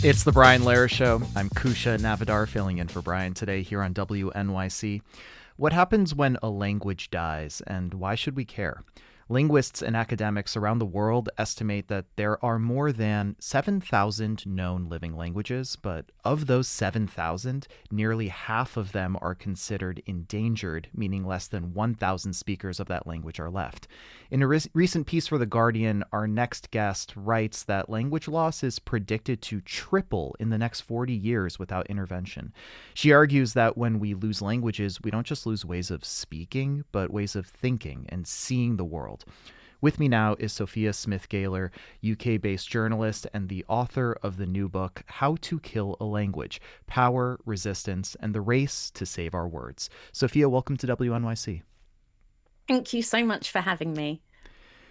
It's the Brian Lehrer Show. I'm Kusha Navidar filling in for Brian today here on WNYC. What happens when a language dies, and why should we care? Linguists and academics around the world estimate that there are more than 7,000 known living languages, but of those 7,000, nearly half of them are considered endangered, meaning less than 1,000 speakers of that language are left. In a recent piece for The Guardian, our next guest writes that language loss is predicted to triple in the next 40 years without intervention. She argues that when we lose languages, we don't just lose ways of speaking, but ways of thinking and seeing the world. With me now is Sophia Smith-Gaylor, UK-based journalist and the author of the new book, How to Kill a Language: Power, Resistance, and the Race to Save Our Words. Sophia, welcome to WNYC. Thank you so much for having me.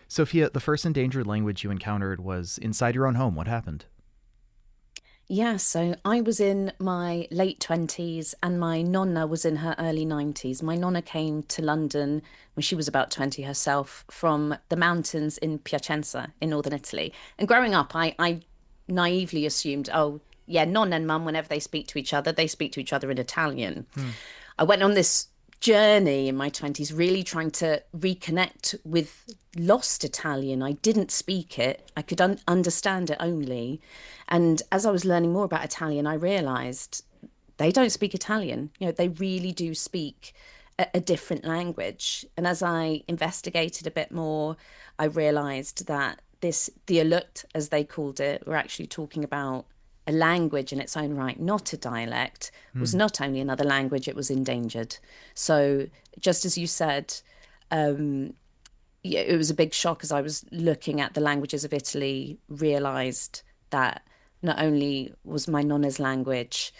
Sophia, the first endangered language you encountered was inside your own home. What happened? Yeah, so I was in my late 20s and my nonna was in her early 90s. My nonna came to London when she was about 20 herself from the mountains in Piacenza in northern Italy. And growing up, I naively assumed, oh, yeah, nonna and mum, whenever they speak to each other, they speak to each other in Italian. I went on this journey in my 20s, really trying to reconnect with lost Italian. I didn't speak it. I could understand it only. And as I was learning more about Italian, I realized they don't speak Italian. You know, they really do speak a different language. And as I investigated a bit more, I realized that this dialect, as they called it, we're actually talking about a language in its own right, not a dialect, was not only another language, it was endangered. So just as you said, yeah, it was a big shock as I was looking at the languages of Italy, realized that not only was my nonna's language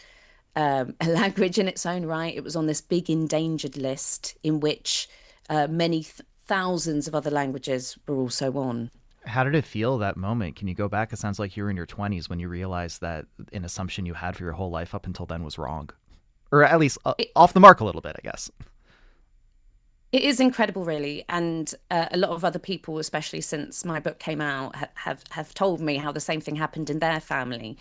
a language in its own right, it was on this big endangered list in which many thousands of other languages were also on. How did it feel that moment? Can you go back? It sounds like you were in your 20s when you realized that an assumption you had for your whole life up until then was wrong. Or at least off the mark a little bit, I guess. It is incredible, really, and a lot of other people, especially since my book came out, have told me how the same thing happened in their family.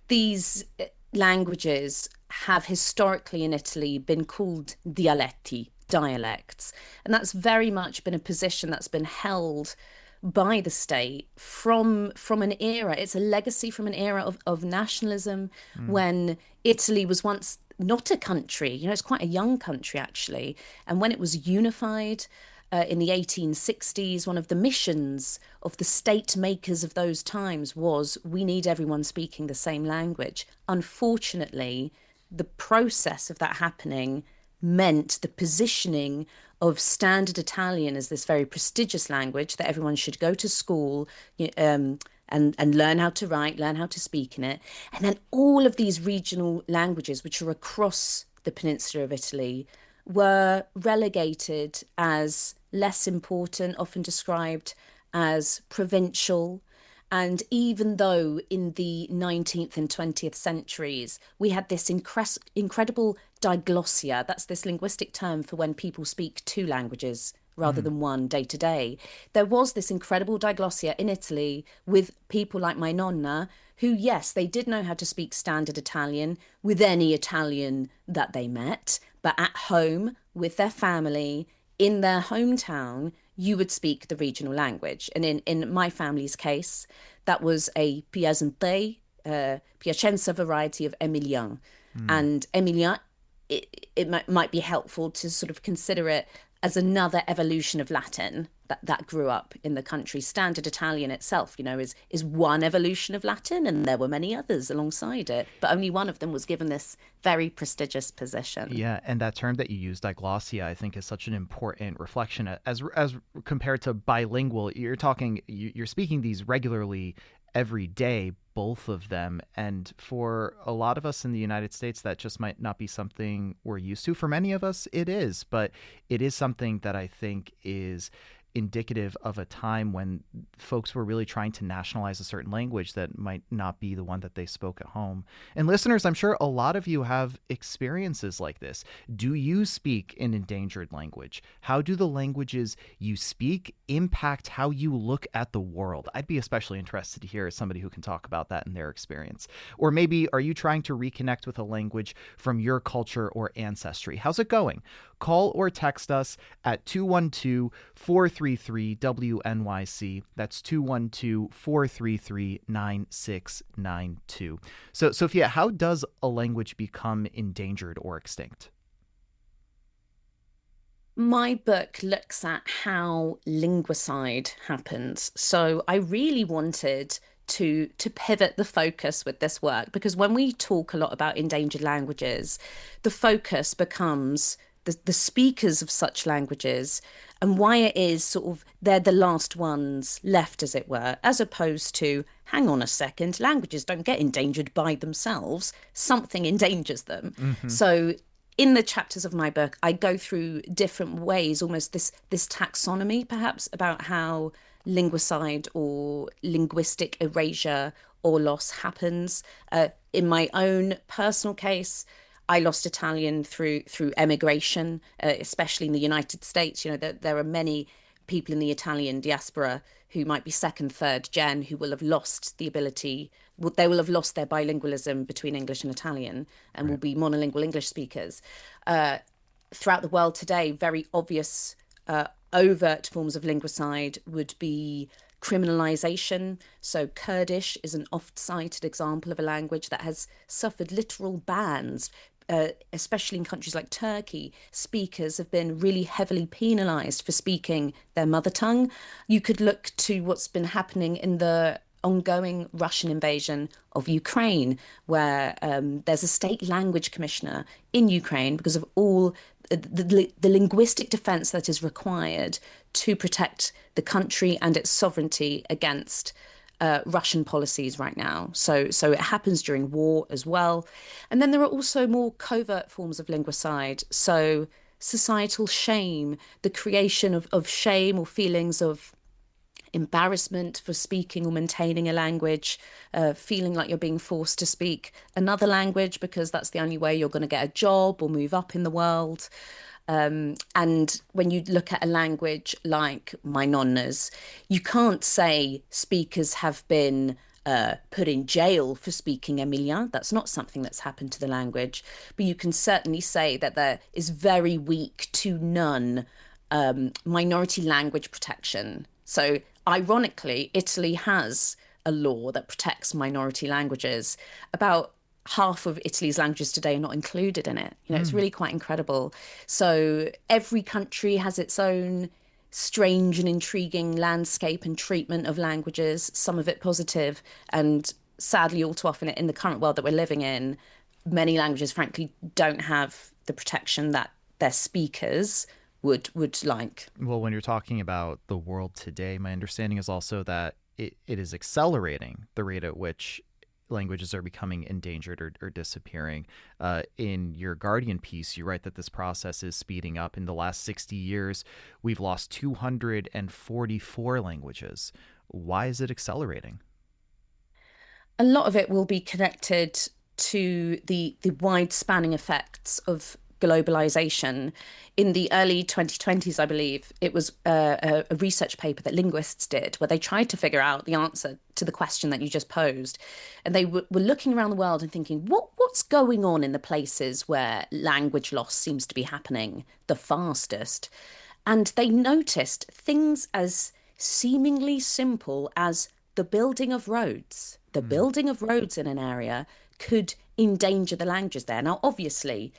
These languages have historically in Italy been called dialetti, dialects, and that's very much been a position that's been held by the state from an era. It's a legacy from an era of nationalism when Italy was once not a country. You know, it's quite a young country, actually. And when it was unified in the 1860s, one of the missions of the state makers of those times was we need everyone speaking the same language. Unfortunately, the process of that happening meant the positioning of standard Italian as this very prestigious language that everyone should go to school and learn how to write, learn how to speak in it. And then all of these regional languages, which are across the peninsula of Italy, were relegated as less important, often described as provincial. And even though in the 19th and 20th centuries, we had this incredible diglossia, that's this linguistic term for when people speak two languages rather than one day to day. There was this incredible diglossia in Italy with people like my nonna, who, yes, they did know how to speak standard Italian with any Italian that they met, but at home with their family in their hometown, you would speak the regional language. And in my family's case, that was a Piacenza variety of Emilian. And Emilian, it might be helpful to sort of consider it as another evolution of Latin that grew up in the country. Standard Italian itself, you know, is one evolution of Latin, and there were many others alongside it, but only one of them was given this very prestigious position. Yeah, and that term that you used, diglossia, I think is such an important reflection. As compared to bilingual, you're speaking these regularly every day, both of them. And for a lot of us in the United States, that just might not be something we're used to. For many of us, it is, but it is something that I think is indicative of a time when folks were really trying to nationalize a certain language that might not be the one that they spoke at home. And listeners, I'm sure a lot of you have experiences like this. Do you speak an endangered language? How do the languages you speak impact how you look at the world? I'd be especially interested to hear somebody who can talk about that in their experience. Or maybe are you trying to reconnect with a language from your culture or ancestry? How's it going? Call or text us at 212-433-WNYC. That's 212-433-9692. So, Sophia, how does a language become endangered or extinct? My book looks at how linguicide happens. So I really wanted to pivot the focus with this work because when we talk a lot about endangered languages, the focus becomes the speakers of such languages and why it is sort of they're the last ones left, as it were, as opposed to, hang on a second, languages don't get endangered by themselves, something endangers them. Mm-hmm. So in the chapters of my book, I go through different ways, almost this taxonomy, perhaps, about how linguicide or linguistic erasure or loss happens. In my own personal case, I lost Italian through emigration, especially in the United States. You know, there are many people in the Italian diaspora who might be second, third gen who will have lost the ability, they will have lost their bilingualism between English and Italian and will be monolingual English speakers. Throughout the world today, very obvious overt forms of linguicide would be criminalization. So Kurdish is an oft-cited example of a language that has suffered literal bans. Especially in countries like Turkey, speakers have been really heavily penalized for speaking their mother tongue. You could look to what's been happening in the ongoing Russian invasion of Ukraine, where there's a state language commissioner in Ukraine because of all the linguistic defense that is required to protect the country and its sovereignty against Russian policies right now. So it happens during war as well. And then there are also more covert forms of linguicide. So societal shame, the creation of shame or feelings of embarrassment for speaking or maintaining a language, feeling like you're being forced to speak another language because that's the only way you're going to get a job or move up in the world. And when you look at a language like my nonna's, you can't say speakers have been put in jail for speaking Emilian. That's not something that's happened to the language. But you can certainly say that there is very weak to none minority language protection. So ironically, Italy has a law that protects minority languages. About half of Italy's languages today are not included in it. You know, it's really quite incredible. So every country has its own strange and intriguing landscape and treatment of languages, some of it positive, and sadly all too often in the current world that we're living in, many languages frankly don't have the protection that their speakers would like. Well, when you're talking about the world today, my understanding is also that it is accelerating the rate at which languages are becoming endangered or disappearing. In your Guardian piece, you write that this process is speeding up. In the last 60 years, we've lost 244 languages. Why is it accelerating? A lot of it will be connected to the wide spanning effects of globalization. In the early 2020s, I believe, it was a research paper that linguists did where they tried to figure out the answer to the question that you just posed. And they were looking around the world and thinking, what's going on in the places where language loss seems to be happening the fastest? And they noticed things as seemingly simple as the building of roads. The building of roads in an area could endanger the languages there. Now, obviously,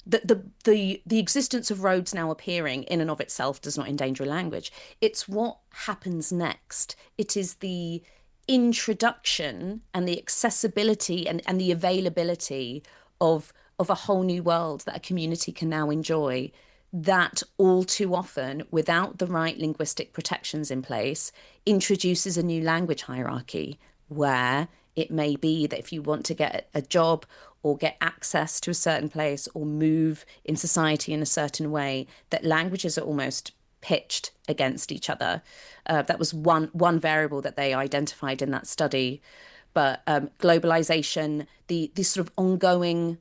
the existence of roads now appearing in and of itself does not endanger a language. It's what happens next. It is the introduction and the accessibility and the availability of a whole new world that a community can now enjoy, that all too often, without the right linguistic protections in place, introduces a new language hierarchy where it may be that if you want to get a job or get access to a certain place or move in society in a certain way, that languages are almost pitched against each other. That was one variable that they identified in that study. But globalization, the sort of ongoing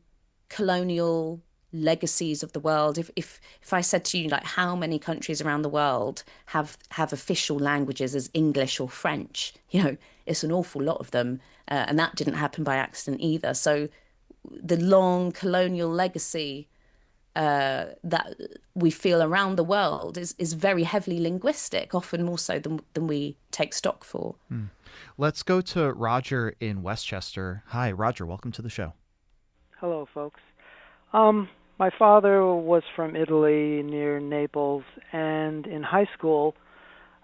colonial legacies of the world. If I said to you, like, how many countries around the world have official languages as English or French, it's an awful lot of them, and that didn't happen by accident either. So the long colonial legacy that we feel around the world is very heavily linguistic, often more so than we take stock for. Let's go to Roger in Westchester. Hi, Roger. Welcome to the show. Hello, folks. My father was from Italy near Naples, and in high school,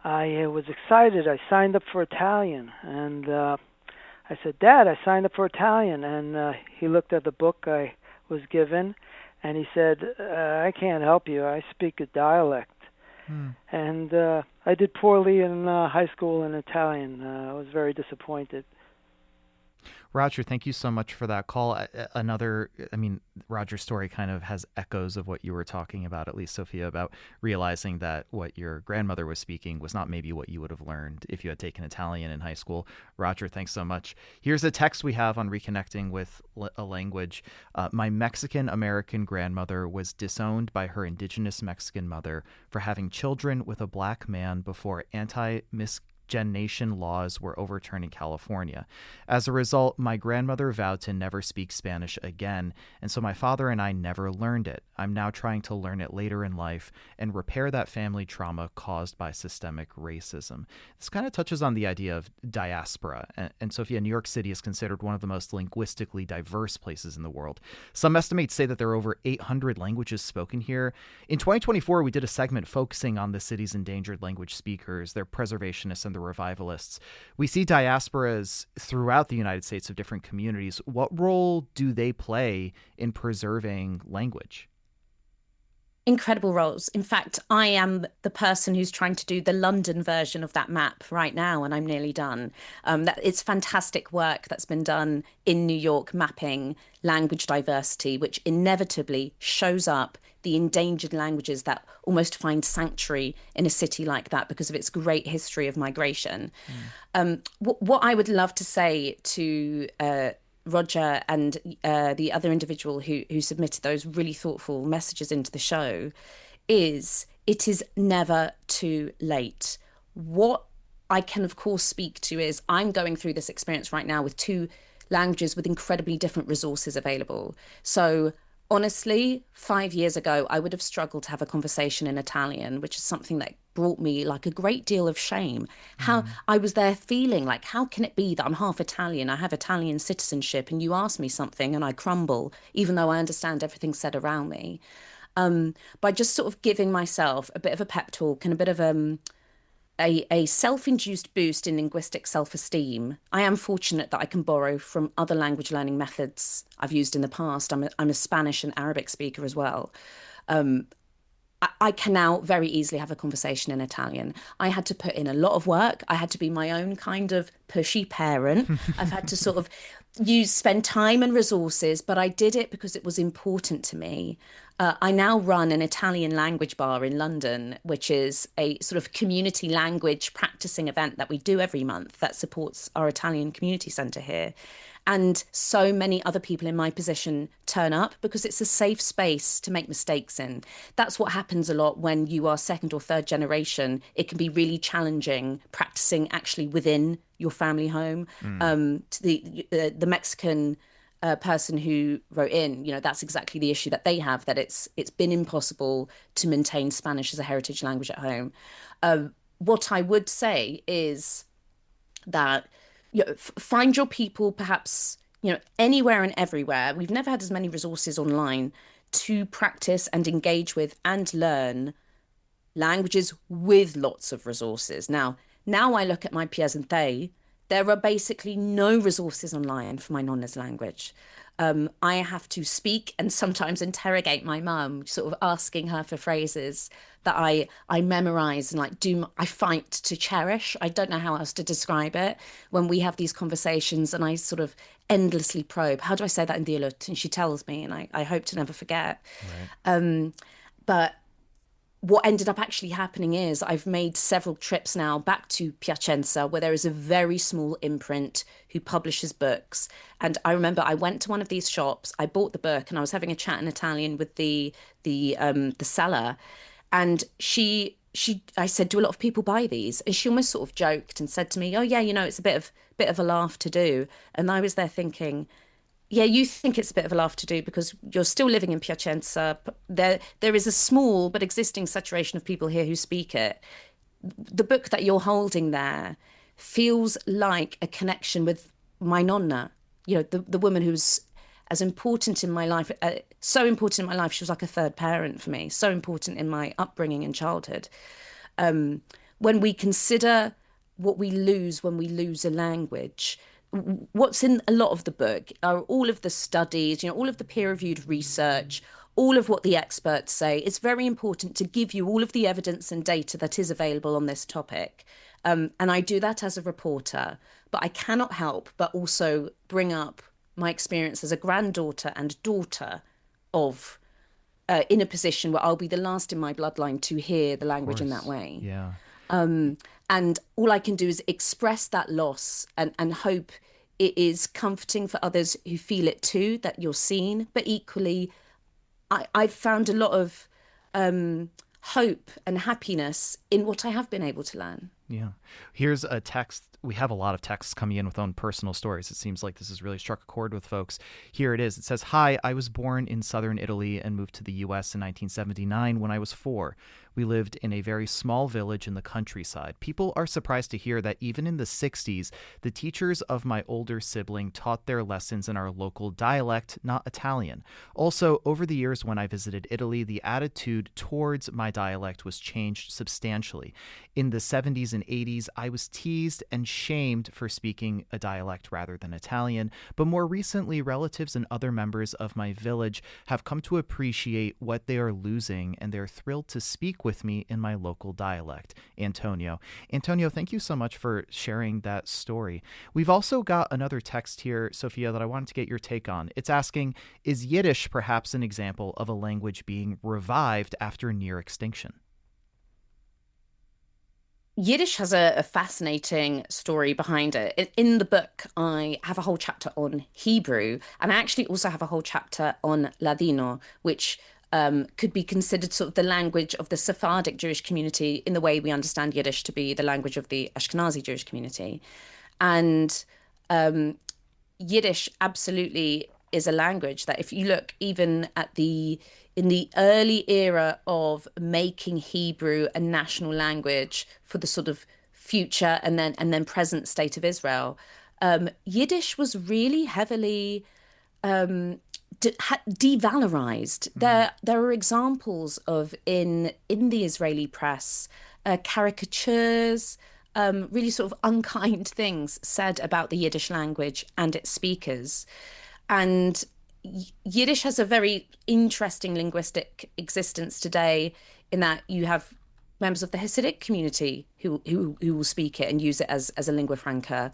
I was excited. I signed up for Italian, and I said, "Dad, I signed up for Italian." And he looked at the book I was given, and he said, "I can't help you. I speak a dialect." And I did poorly in high school in Italian. I was very disappointed. Roger, thank you so much for that call. Roger's story kind of has echoes of what you were talking about, at least, Sophia, about realizing that what your grandmother was speaking was not maybe what you would have learned if you had taken Italian in high school. Roger, thanks so much. Here's a text we have on reconnecting with a language. My Mexican-American grandmother was disowned by her indigenous Mexican mother for having children with a black man before miscegenation laws were overturned in California. As a result, my grandmother vowed to never speak Spanish again, and so my father and I never learned it. I'm now trying to learn it later in life and repair that family trauma caused by systemic racism. This kind of touches on the idea of diaspora, and Sophia, New York City is considered one of the most linguistically diverse places in the world. Some estimates say that there are over 800 languages spoken here. In 2024, we did a segment focusing on the city's endangered language speakers, their preservationists, and the revivalists. We see diasporas throughout the United States of different communities. What role do they play in preserving language? Incredible roles. In fact, I am the person who's trying to do the London version of that map right now, and I'm nearly done. It's fantastic work that's been done in New York, mapping language diversity, which inevitably shows up the endangered languages that almost find sanctuary in a city like that because of its great history of migration. What I would love to say to Roger and the other individual who submitted those really thoughtful messages into the show is it is never too late. What I can, of course, speak to is I'm going through this experience right now with two languages with incredibly different resources available. So honestly, 5 years ago, I would have struggled to have a conversation in Italian, which is something that brought me like a great deal of shame. How I was there feeling like, how can it be that I'm half Italian, I have Italian citizenship, and you ask me something and I crumble, even though I understand everything said around me. By just sort of giving myself a bit of a pep talk and a bit of a self-induced boost in linguistic self-esteem. I am fortunate that I can borrow from other language learning methods I've used in the past. I'm a Spanish and Arabic speaker as well. I can now very easily have a conversation in Italian. I had to put in a lot of work. I had to be my own kind of pushy parent. I've had to sort of spend time and resources, but I did it because it was important to me. I now run an Italian language bar in London, which is a sort of community language practicing event that we do every month that supports our Italian community centre here. And so many other people in my position turn up because it's a safe space to make mistakes in. That's what happens a lot when you are second or third generation. It can be really challenging practicing actually within your family home. To the Mexican person who wrote in, that's exactly the issue that they have, that it's been impossible to maintain Spanish as a heritage language at home. What I would say is that find your people, perhaps, anywhere and everywhere. We've never had as many resources online to practice and engage with and learn languages with lots of resources. Now I look at my peers and there are basically no resources online for my nonna's language. I have to speak and sometimes interrogate my mum, sort of asking her for phrases that I memorize and I fight to cherish. I don't know how else to describe it when we have these conversations, and I sort of endlessly probe. How do I say that in Dialect? And she tells me, and I hope to never forget. Right. But what ended up actually happening is I've made several trips now back to Piacenza, where there is a very small imprint who publishes books. And I remember I went to one of these shops, I bought the book, and I was having a chat in Italian with the seller, and I said, do a lot of people buy these? And she almost sort of joked and said to me, oh yeah, it's a bit of a laugh to do. And I was there thinking, yeah, you think it's a bit of a laugh to do because you're still living in Piacenza. There is a small but existing saturation of people here who speak it. The book that you're holding there feels like a connection with my nonna, the woman who's as important in my life, so important in my life. She was like a third parent for me, so important in my upbringing and childhood. When we consider what we lose when we lose a language, what's in a lot of the book are all of the studies, all of the peer-reviewed research, all of what the experts say. It's very important to give you all of the evidence and data that is available on this topic. And I do that as a reporter, but I cannot help but also bring up my experience as a granddaughter and daughter of in a position where I'll be the last in my bloodline to hear the language in that way. Yeah. And all I can do is express that loss and hope it is comforting for others who feel it too, that you're seen. But equally, I've found a lot of hope and happiness in what I have been able to learn. Yeah. Here's a text. We have a lot of texts coming in with own personal stories. It seems like this has really struck a chord with folks. Here it is. It says, "Hi, I was born in southern Italy and moved to the U.S. in 1979 when I was 4. We lived in a very small village in the countryside. People are surprised to hear that even in the 60s, the teachers of my older sibling taught their lessons in our local dialect, not Italian. Also, over the years when I visited Italy, the attitude towards my dialect was changed substantially. In the 70s and 80s, I was teased and shamed for speaking a dialect rather than Italian, but more recently, relatives and other members of my village have come to appreciate what they are losing, and they're thrilled to speak with me in my local dialect." Antonio, thank you so much for sharing that story. We've also got another text here, Sophia, that I wanted to get your take on. It's asking, is Yiddish perhaps an example of a language being revived after near extinction? Yiddish has a fascinating story behind it. In the book, I have a whole chapter on Hebrew, and I actually also have a whole chapter on Ladino, which could be considered sort of the language of the Sephardic Jewish community in the way we understand Yiddish to be the language of the Ashkenazi Jewish community. And Yiddish absolutely is a language that, if you look even at in the early era of making Hebrew a national language for the sort of future and then present state of Israel, Yiddish was really heavily devalorized. There are examples of in the Israeli press caricatures, really sort of unkind things said about the Yiddish language and its speakers. And Yiddish has a very interesting linguistic existence today, in that you have members of the Hasidic community who will speak it and use it as a lingua franca.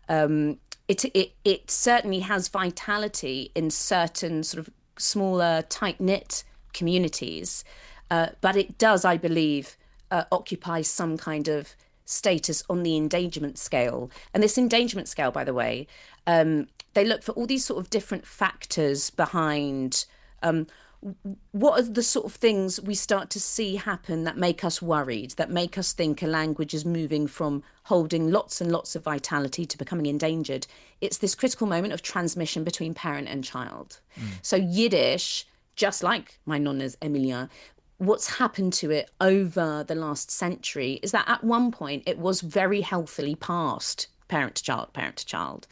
It certainly has vitality in certain sort of smaller, tight-knit communities, but it does, I believe, occupy some kind of status on the endangerment scale. And this endangerment scale, by the way, they look for all these sort of different factors behind what are the sort of things we start to see happen that make us worried, that make us think a language is moving from holding lots and lots of vitality to becoming endangered. It's this critical moment of transmission between parent and child. So Yiddish, just like my nonna's Emilia, what's happened to it over the last century is that at one point it was very healthily passed parent to child, parent to child.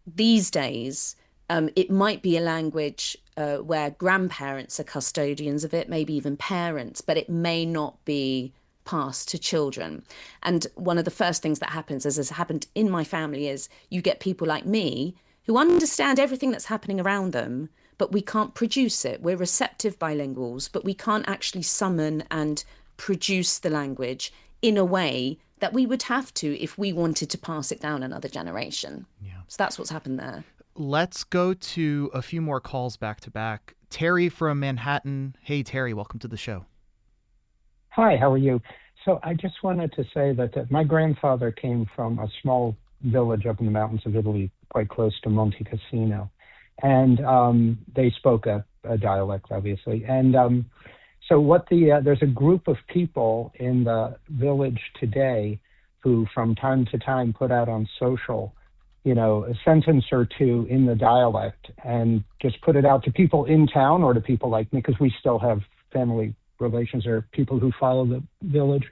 These days, it might be a language where grandparents are custodians of it, maybe even parents, but it may not be passed to children. And one of the first things that happens, as has happened in my family, is you get people like me who understand everything that's happening around them, but we can't produce it. We're receptive bilinguals, but we can't actually summon and produce the language in a way that we would have to if we wanted to pass it down another generation. Yeah. So that's what's happened there. Let's go to a few more calls back to back. Terry from Manhattan. Hey, Terry, welcome to the show. Hi, how are you? So I just wanted to say that my grandfather came from a small village up in the mountains of Italy, quite close to Monte Cassino, and they spoke a dialect, obviously. And so there's a group of people in the village today who, from time to time, put out on social, a sentence or two in the dialect, and just put it out to people in town or to people like me, because we still have family relations or people who follow the village.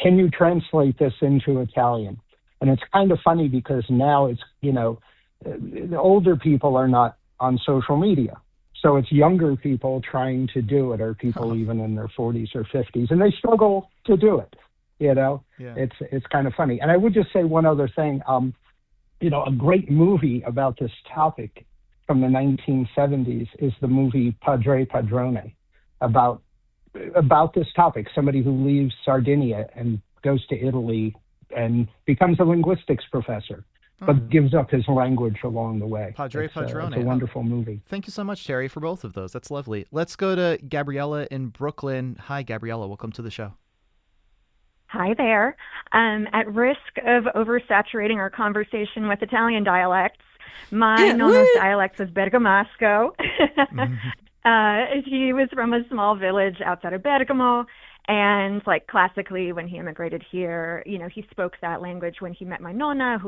Can you translate this into Italian? And it's kind of funny because now it's, the older people are not on social media. So it's younger people trying to do it, or people even in their 40s or 50s, and they struggle to do it. Yeah. It's kind of funny. And I would just say one other thing. A great movie about this topic from the 1970s is the movie Padre Padrone, about this topic, somebody who leaves Sardinia and goes to Italy and becomes a linguistics professor, but gives up his language along the way. Padre Padrone. It's a wonderful movie. Thank you so much, Terry, for both of those. That's lovely. Let's go to Gabriella in Brooklyn. Hi, Gabriella. Welcome to the show. Hi there. At risk of oversaturating our conversation with Italian dialects, my nonno's dialect was Bergamasco. He was from a small village outside of Bergamo, and classically, when he immigrated here, he spoke that language. When he met my nonna,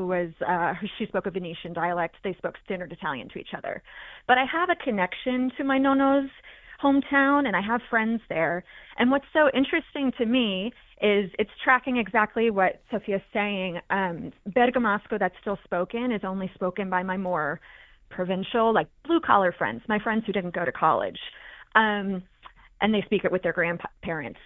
she spoke a Venetian dialect, they spoke standard Italian to each other. But I have a connection to my nonno's hometown, and I have friends there. And what's so interesting to me is it's tracking exactly what Sophia's saying. Bergamasco that's still spoken is only spoken by my more provincial, blue-collar friends, my friends who didn't go to college. And they speak it with their grandparents.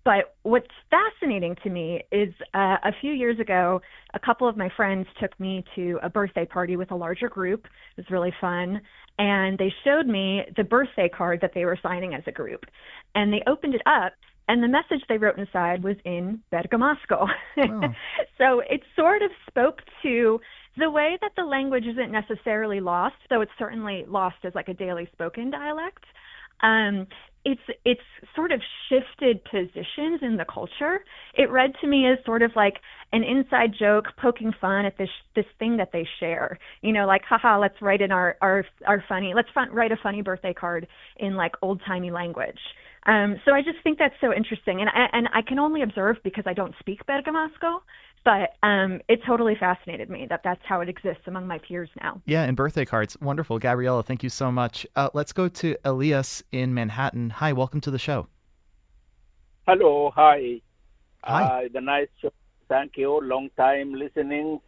But what's fascinating to me is a few years ago, a couple of my friends took me to a birthday party with a larger group. It was really fun. And they showed me the birthday card that they were signing as a group. And they opened it up, and the message they wrote inside was in Bergamasco. Oh. So it sort of spoke to the way that the language isn't necessarily lost, though it's certainly lost as a daily spoken dialect. It's sort of shifted positions in the culture. It read to me as sort of an inside joke, poking fun at this thing that they share. Haha, let's write in our funny, write a funny birthday card in old timey language. So I just think that's so interesting, and I can only observe because I don't speak Bergamasco. But it totally fascinated me that's how it exists among my peers now. Yeah, and birthday cards. Wonderful. Gabriella, thank you so much. Let's go to Elias in Manhattan. Hi, welcome to the show. Hello, hi. Hi. The nice show. Thank you. Long time listening,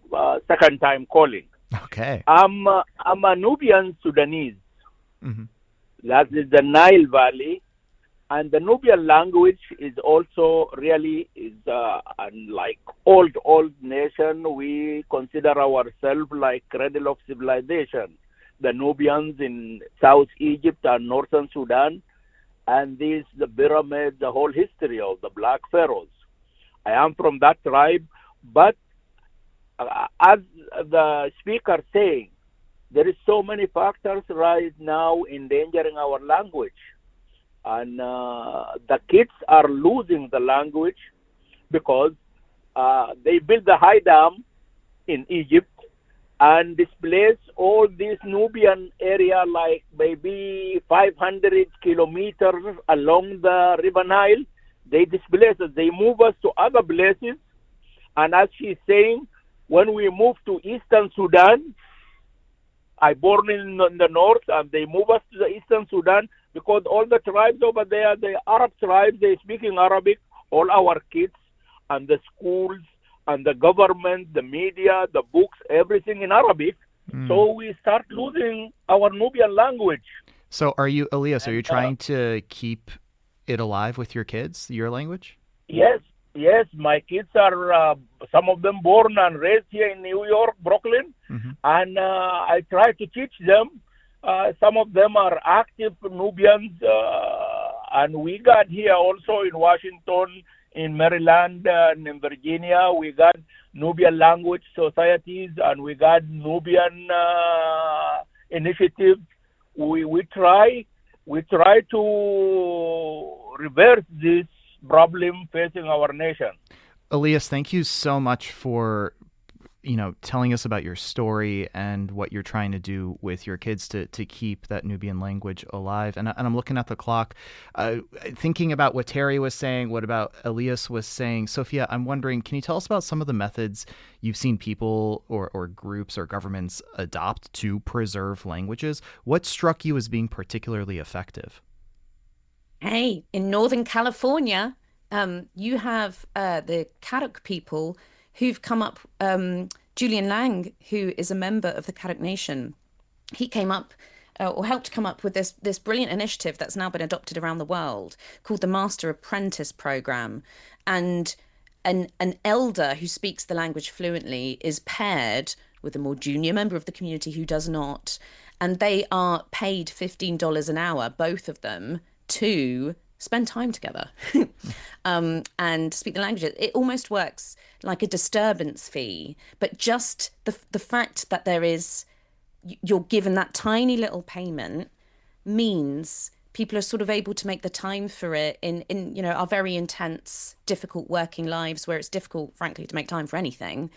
second time calling. Okay. I'm a Nubian Sudanese. Mm-hmm. That is the Nile Valley. And the Nubian language is also really old nation. We consider ourselves like cradle of civilization. The Nubians in South Egypt and Northern Sudan, and the pyramids, the whole history of the Black Pharaohs. I am from that tribe, but as the speaker saying, there is so many factors right now endangering our language. And the kids are losing the language because they built the high dam in Egypt and displaced all this Nubian area, maybe 500 kilometers along the River Nile. They displaced us. They move us to other places. And as she's saying, when we move to Eastern Sudan, I born in the north, and they move us to the Eastern Sudan because all the tribes over there, the Arab tribes, they speak in Arabic. All our kids and the schools and the government, the media, the books, everything in Arabic. So we start losing our Nubian language. So Elias, are you trying to keep it alive with your kids, your language? Yes, my kids are, some of them born and raised here in New York, Brooklyn, and I try to teach them. Some of them are active Nubians, and we got here also in Washington, in Maryland, and in Virginia, we got Nubian language societies, and we got Nubian initiatives. We try to reverse this problem facing our nation. Elias, thank you so much for telling us about your story and what you're trying to do with your kids to keep that Nubian language alive. And I'm looking at the clock, thinking about what Terry was saying, what about Elias was saying. Sophia, I'm wondering, can you tell us about some of the methods you've seen people or groups or governments adopt to preserve languages? What struck you as being particularly effective? Hey, in Northern California, you have the Karuk people who've come up. Julian Lang, who is a member of the Karuk Nation, he came up or helped come up with this brilliant initiative that's now been adopted around the world called the Master Apprentice Program. And an elder who speaks the language fluently is paired with a more junior member of the community who does not. And they are paid $15 an hour, both of them, to spend time together and speak the languages. It almost works like a disturbance fee, but just the fact that you're given that tiny little payment means people are sort of able to make the time for it in our very intense, difficult working lives where it's difficult, frankly, to make time for anything.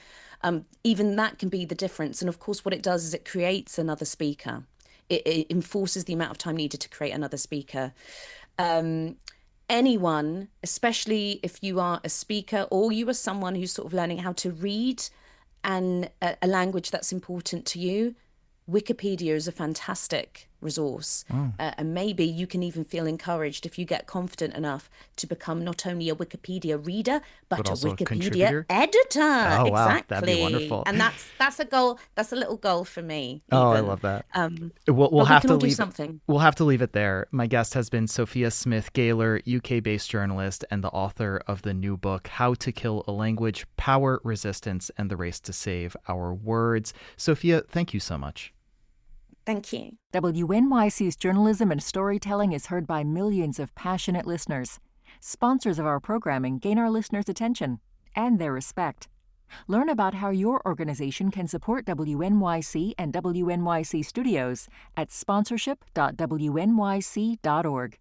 Even that can be the difference. And of course, what it does is it creates another speaker. It enforces the amount of time needed to create another speaker. Anyone, especially if you are a speaker or you are someone who's sort of learning how to read and a language that's important to you, Wikipedia is a fantastic resource. And maybe you can even feel encouraged if you get confident enough to become not only a Wikipedia reader, but a Wikipedia editor. Oh, wow. Exactly. That'd be wonderful. And that's a goal. That's a little goal for me. Oh, I even. love that. We'll have to leave something. We'll have to leave it there. My guest has been Sophia Smith-Gaylor, UK-based journalist and the author of the new book, How to Kill a Language, Power, Resistance, and the Race to Save Our Words. Sophia, thank you so much. Thank you. WNYC's journalism and storytelling is heard by millions of passionate listeners. Sponsors of our programming gain our listeners' attention and their respect. Learn about how your organization can support WNYC and WNYC Studios at sponsorship.wnyc.org.